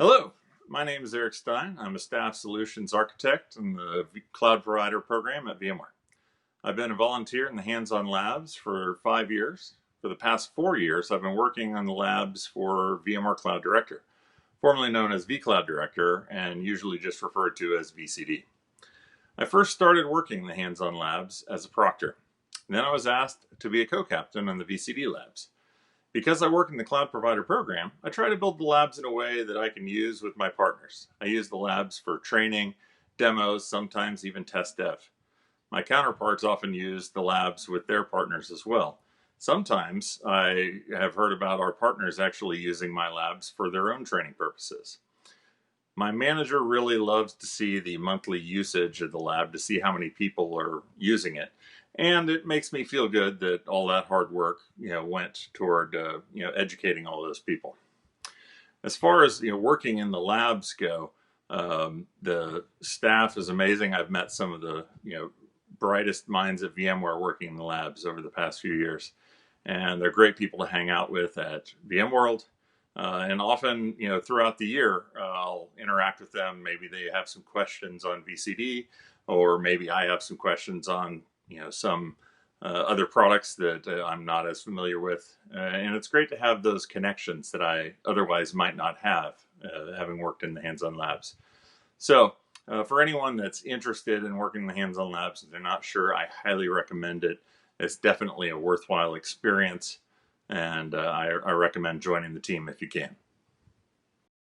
Hello, my name is Eric Stine. I'm a staff solutions architect in the cloud provider program at VMware. I've been a volunteer in the hands-on labs for 5 years. For the past 4 years, I've been working on the labs for VMware Cloud Director, formerly known as vCloud Director and usually just referred to as VCD. I first started working in the hands-on labs as a proctor. Then I was asked to be a co-captain on the VCD labs. Because I work in the cloud provider program, I try to build the labs in a way that I can use with my partners. I use the labs for training, demos, sometimes even test dev. My counterparts often use the labs with their partners as well. Sometimes I have heard about our partners actually using my labs for their own training purposes. My manager really loves to see the monthly usage of the lab to see how many people are using it. And it makes me feel good that all that hard work, went toward, educating all those people. As far as, working in the labs go, the staff is amazing. I've met some of the, brightest minds at VMware working in the labs over the past few years. And they're great people to hang out with at VMworld. And often, throughout the year, I'll interact with them. Maybe they have some questions on VCD, or maybe I have some questions on, some other products that I'm not as familiar with. And it's great to have those connections that I otherwise might not have, having worked in the hands-on labs. So for anyone that's interested in working in the hands-on labs and they're not sure, I highly recommend it. It's definitely a worthwhile experience. And I recommend joining the team if you can.